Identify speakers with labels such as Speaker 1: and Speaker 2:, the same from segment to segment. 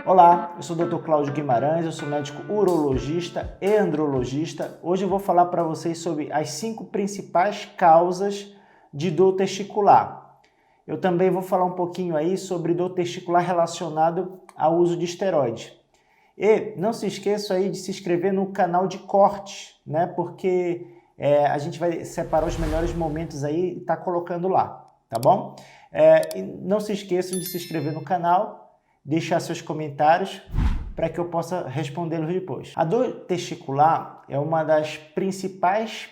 Speaker 1: Olá, eu sou o Dr. Cláudio Guimarães, eu sou médico urologista e andrologista. Hoje eu vou falar para vocês sobre as 5 principais causas de dor testicular. Eu também vou falar um pouquinho aí sobre dor testicular relacionado ao uso de esteroide. E não se esqueça aí de se inscrever no canal de cortes, né? Porque a gente vai separar os melhores momentos aí e tá colocando lá, tá bom? E não se esqueçam de se inscrever no canal, deixar seus comentários para que eu possa respondê-los depois. A dor testicular é uma das principais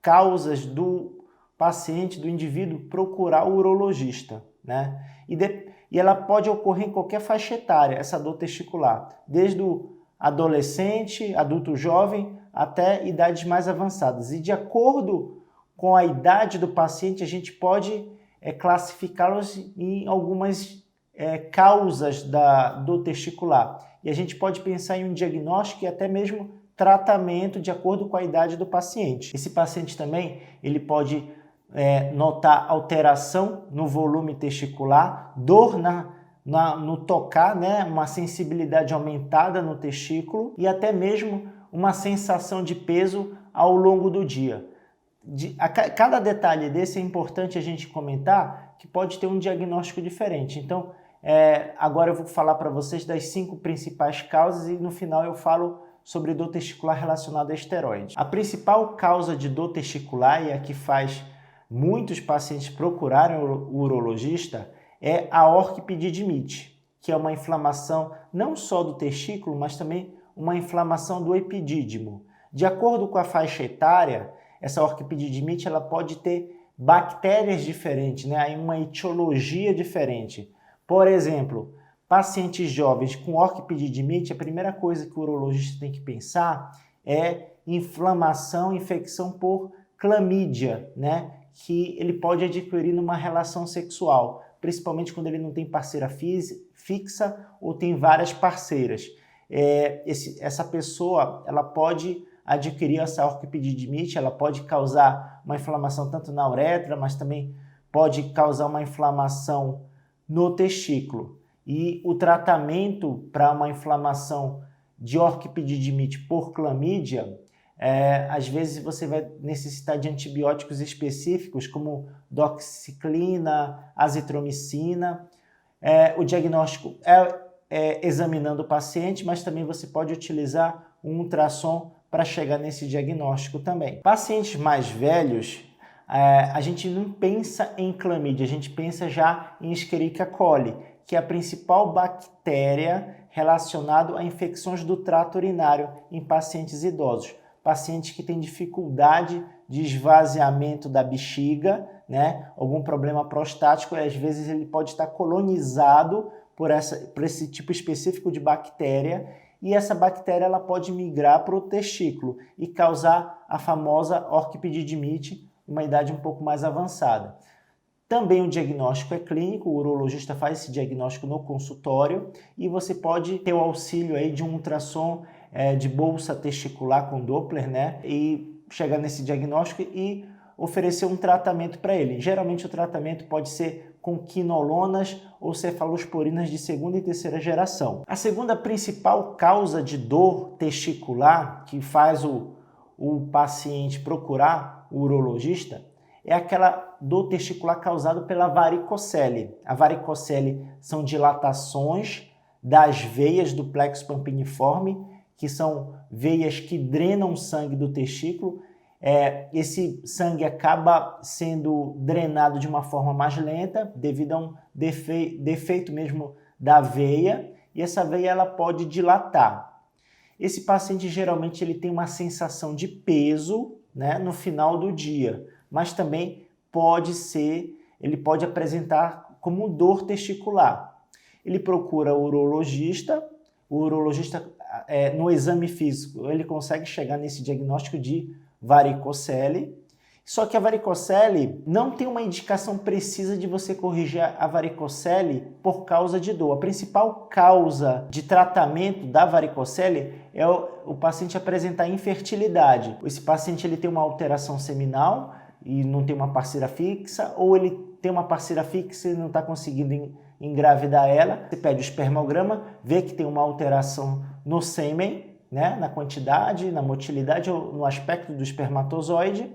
Speaker 1: causas do paciente, do indivíduo, procurar o urologista, né? E ela pode ocorrer em qualquer faixa etária, essa dor testicular, desde o adolescente, adulto jovem, até idades mais avançadas. E de acordo com a idade do paciente, a gente pode classificá-los em algumas causas da dor testicular. E a gente pode pensar em um diagnóstico e até mesmo tratamento de acordo com a idade do paciente. Esse paciente também ele pode notar alteração no volume testicular, dor no tocar, né? Uma sensibilidade aumentada no testículo e até mesmo uma sensação de peso ao longo do dia. Cada detalhe desse é importante a gente comentar, que pode ter um diagnóstico diferente. Então, agora eu vou falar para vocês das 5 principais causas e no final eu falo sobre dor testicular relacionada a esteroide. A principal causa de dor testicular e a que faz muitos pacientes procurarem o urologista é a orquipedidimite, que é uma inflamação não só do testículo, mas também uma inflamação do epidídimo. De acordo com a faixa etária, essa orquipedidimite ela pode ter bactérias diferentes, né? Aí uma etiologia diferente. Por exemplo, pacientes jovens com orquipedidimite, a primeira coisa que o urologista tem que pensar é inflamação, infecção por clamídia, né? Que ele pode adquirir numa relação sexual, principalmente quando ele não tem parceira fixa ou tem várias parceiras. Essa pessoa ela pode adquirir essa orquipedidimite, ela pode causar uma inflamação tanto na uretra, mas também pode causar uma inflamação no testículo. E o tratamento para uma inflamação de orquipedidimite por clamídia, às vezes você vai necessitar de antibióticos específicos, como doxiciclina, azitromicina. O diagnóstico é examinando o paciente, mas também você pode utilizar um ultrassom para chegar nesse diagnóstico também. Pacientes mais velhos, a gente não pensa em clamídia, a gente pensa já em Escherichia coli, que é a principal bactéria relacionada a infecções do trato urinário em pacientes idosos. Pacientes que têm dificuldade de esvaziamento da bexiga, né? Algum problema prostático, e às vezes ele pode estar colonizado por esse tipo específico de bactéria, e essa bactéria ela pode migrar para o testículo e causar a famosa orquipedidimite, uma idade um pouco mais avançada. Também o diagnóstico é clínico, o urologista faz esse diagnóstico no consultório e você pode ter o auxílio aí de um ultrassom de bolsa testicular com Doppler, né? E chegar nesse diagnóstico e oferecer um tratamento para ele. Geralmente o tratamento pode ser com quinolonas ou cefalosporinas de 2ª e 3ª geração. A segunda principal causa de dor testicular que faz o paciente procurar o urologista é aquela dor testicular causada pela varicocele. A varicocele são dilatações das veias do plexo pampiniforme, que são veias que drenam sangue do testículo. Esse sangue acaba sendo drenado de uma forma mais lenta devido a um defeito mesmo da veia, e essa veia ela pode dilatar. Esse paciente geralmente ele tem uma sensação de peso, né, no final do dia, mas também ele pode apresentar como dor testicular. Ele procura o urologista no exame físico ele consegue chegar nesse diagnóstico de varicocele, só que a varicocele não tem uma indicação precisa de você corrigir a varicocele por causa de dor. A principal causa de tratamento da varicocele é o paciente apresentar infertilidade. Esse paciente ele tem uma alteração seminal e não tem uma parceira fixa, ou ele tem uma parceira fixa e não está conseguindo engravidar ela, você pede o espermograma, vê que tem uma alteração no sêmen, né, na quantidade, na motilidade ou no aspecto do espermatozoide,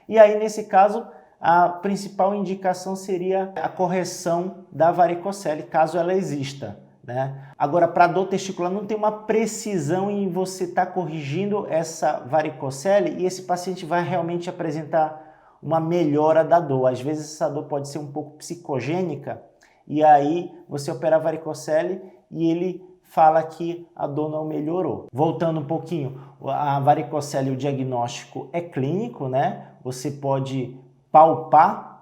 Speaker 1: e aí nesse caso a principal indicação seria a correção da varicocele, caso ela exista, né? Agora, para a dor testicular não tem uma precisão em você estar corrigindo essa varicocele e esse paciente vai realmente apresentar uma melhora da dor. Às vezes essa dor pode ser um pouco psicogênica e aí você opera a varicocele e ele fala que a dor não melhorou. Voltando um pouquinho, a varicocele, o diagnóstico é clínico, né? Você pode palpar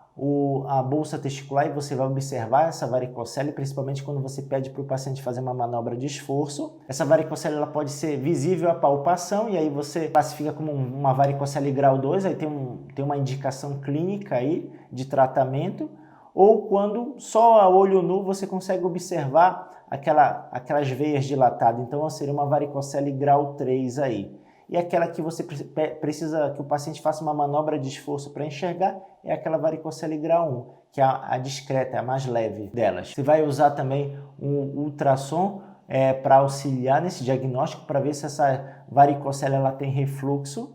Speaker 1: a bolsa testicular e você vai observar essa varicocele, principalmente quando você pede para o paciente fazer uma manobra de esforço. Essa varicocele ela pode ser visível à palpação e aí você classifica como uma varicocele grau 2, aí tem uma indicação clínica aí de tratamento, ou quando só a olho nu você consegue observar aquelas veias dilatadas, então seria uma varicocele grau 3 aí. E aquela que você precisa que o paciente faça uma manobra de esforço para enxergar é aquela varicocele grau 1, que é a discreta, é a mais leve delas. Você vai usar também um ultrassom para auxiliar nesse diagnóstico, para ver se essa varicocele ela tem refluxo,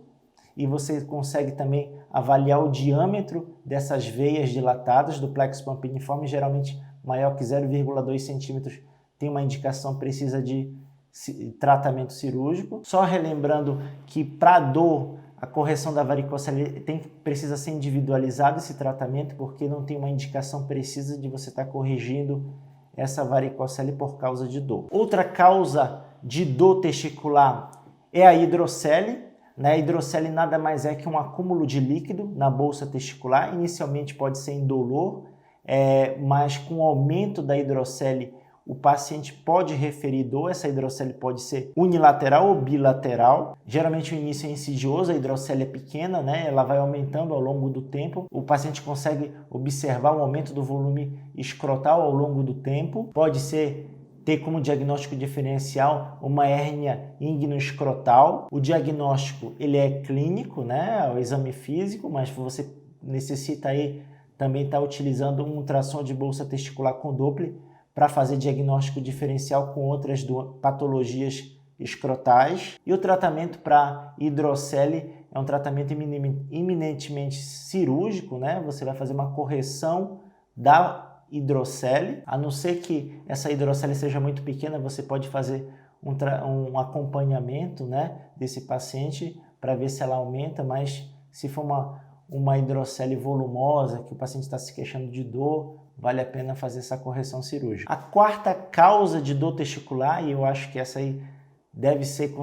Speaker 1: e você consegue também avaliar o diâmetro dessas veias dilatadas do plexo pampiniforme, geralmente maior que 0,2 centímetros, tem uma indicação precisa de tratamento cirúrgico. Só relembrando que para dor, a correção da varicocele precisa ser individualizado esse tratamento, porque não tem uma indicação precisa de você estar corrigindo essa varicocele por causa de dor. Outra causa de dor testicular é a hidrocele. A hidrocele nada mais é que um acúmulo de líquido na bolsa testicular. Inicialmente pode ser indolor, mas com o aumento da hidrocele o paciente pode referir dor. Essa hidrocele pode ser unilateral ou bilateral. Geralmente o início é insidioso, a hidrocele é pequena, né? Ela vai aumentando ao longo do tempo. O paciente consegue observar o aumento do volume escrotal ao longo do tempo. Pode ter como diagnóstico diferencial uma hérnia íngno-escrotal. O diagnóstico ele é clínico, né? É o exame físico, mas você necessita aí também estar utilizando um ultrassom de bolsa testicular com Doppler para fazer diagnóstico diferencial com outras patologias escrotais. E o tratamento para hidrocele é um tratamento eminentemente cirúrgico, né? Você vai fazer uma correção da hidrocele, a não ser que essa hidrocele seja muito pequena, você pode fazer um acompanhamento, né, desse paciente para ver se ela aumenta, mas se for uma hidrocele volumosa, que o paciente está se queixando de dor, vale a pena fazer essa correção cirúrgica. A quarta causa de dor testicular, e eu acho que essa aí deve ser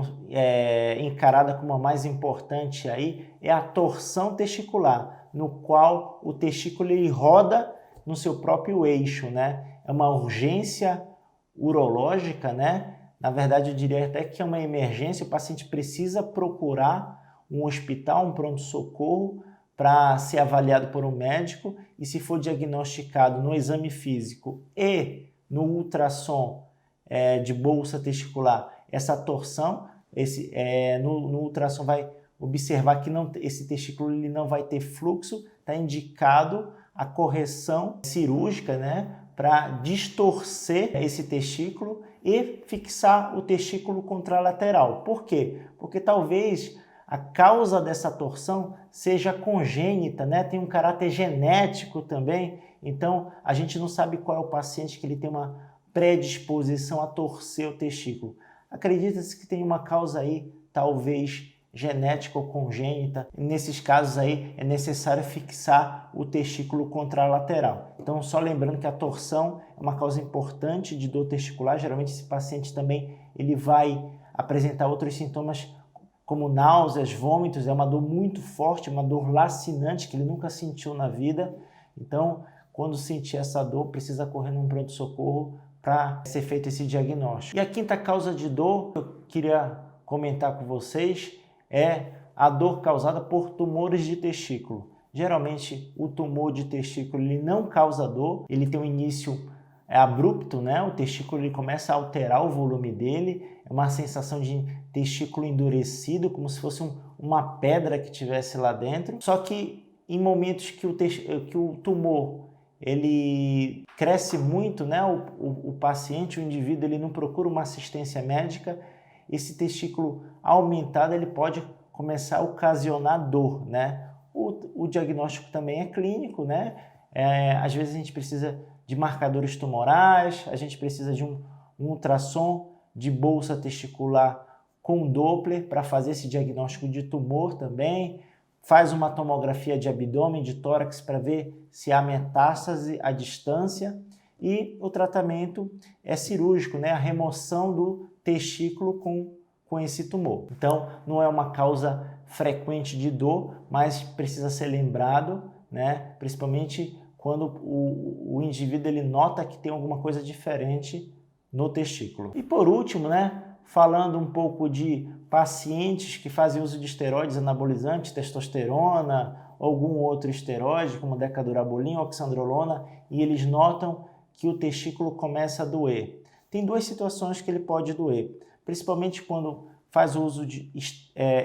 Speaker 1: encarada como a mais importante aí, é a torção testicular, no qual o testículo ele roda no seu próprio eixo, né? É uma urgência urológica, né? Na verdade, eu diria até que é uma emergência, o paciente precisa procurar um hospital, um pronto-socorro, para ser avaliado por um médico, e se for diagnosticado no exame físico e no ultrassom de bolsa testicular essa torção, no ultrassom vai observar que esse testículo ele não vai ter fluxo, está indicado a correção cirúrgica, né, para distorcer esse testículo e fixar o testículo contralateral. Por quê? Porque talvez a causa dessa torção seja congênita, né? Tem um caráter genético também, então a gente não sabe qual é o paciente que ele tem uma predisposição a torcer o testículo. Acredita-se que tem uma causa aí, talvez genética ou congênita. Nesses casos aí é necessário fixar o testículo contralateral. Então, só lembrando que a torção é uma causa importante de dor testicular. Geralmente esse paciente também ele vai apresentar outros sintomas como náuseas, vômitos. É uma dor muito forte, uma dor lacinante que ele nunca sentiu na vida. Então, quando sentir essa dor, precisa correr num pronto-socorro para ser feito esse diagnóstico. E a quinta causa de dor que eu queria comentar com vocês é a dor causada por tumores de testículo. Geralmente o tumor de testículo ele não causa dor, ele tem um início abrupto, né? O testículo ele começa a alterar o volume dele, é uma sensação de testículo endurecido, como se fosse uma pedra que tivesse lá dentro. Só que em momentos que o tumor ele cresce muito, né? O paciente, o indivíduo, ele não procura uma assistência médica, esse testículo aumentado ele pode começar a ocasionar dor, né? O diagnóstico também é clínico, né? Às vezes a gente precisa de marcadores tumorais, a gente precisa de um ultrassom de bolsa testicular com Doppler para fazer esse diagnóstico de tumor também, faz uma tomografia de abdômen, de tórax para ver se há metástase à distância e o tratamento é cirúrgico, né? A remoção do testículo com esse tumor. Então, não é uma causa frequente de dor, mas precisa ser lembrado, né? Principalmente quando o indivíduo ele nota que tem alguma coisa diferente no testículo. E por último, né? Falando um pouco de pacientes que fazem uso de esteroides anabolizantes, testosterona, algum outro esteroide, como decadurabolina, oxandrolona, e eles notam que o testículo começa a doer. Tem duas situações que ele pode doer, principalmente quando faz uso de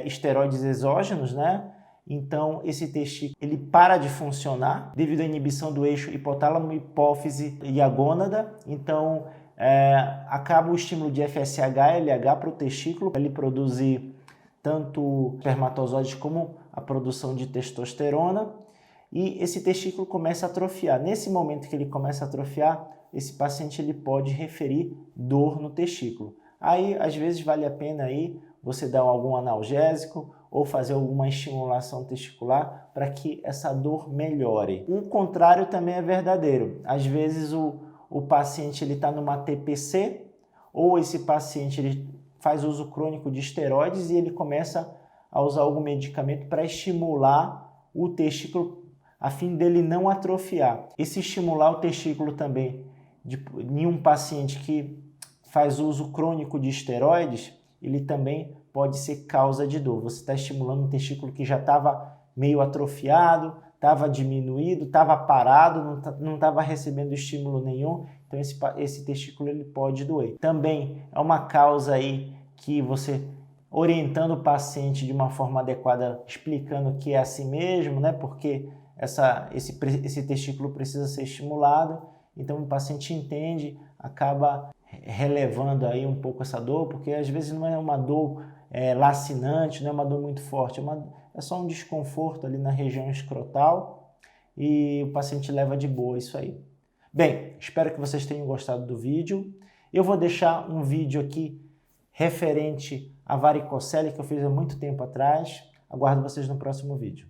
Speaker 1: esteroides exógenos, né? Então, esse testículo ele para de funcionar devido à inibição do eixo hipotálamo, hipófise e a gônada. Então, acaba o estímulo de FSH, LH para o testículo, para ele produzir tanto espermatozoides como a produção de testosterona, e esse testículo começa a atrofiar. Nesse momento que ele começa a atrofiar, esse paciente ele pode referir dor no testículo. Aí, às vezes, vale a pena aí você dar algum analgésico ou fazer alguma estimulação testicular para que essa dor melhore. O contrário também é verdadeiro. Às vezes o paciente está numa TPC, ou esse paciente ele faz uso crônico de esteroides e ele começa a usar algum medicamento para estimular o testículo, a fim dele não atrofiar. E se estimular o testículo também em um paciente que faz uso crônico de esteroides, ele também pode ser causa de dor. Você está estimulando um testículo que já estava meio atrofiado, estava diminuído, estava parado, não estava recebendo estímulo nenhum, então esse testículo ele pode doer. Também é uma causa aí que você, orientando o paciente de uma forma adequada, explicando que é assim mesmo, né? Porque esse testículo precisa ser estimulado, então o paciente entende, acaba relevando aí um pouco essa dor, porque às vezes não é uma dor lacinante, não é uma dor muito forte, é só um desconforto ali na região escrotal e o paciente leva de boa isso aí. Bem, espero que vocês tenham gostado do vídeo. Eu vou deixar um vídeo aqui referente à varicocele que eu fiz há muito tempo atrás. Aguardo vocês no próximo vídeo.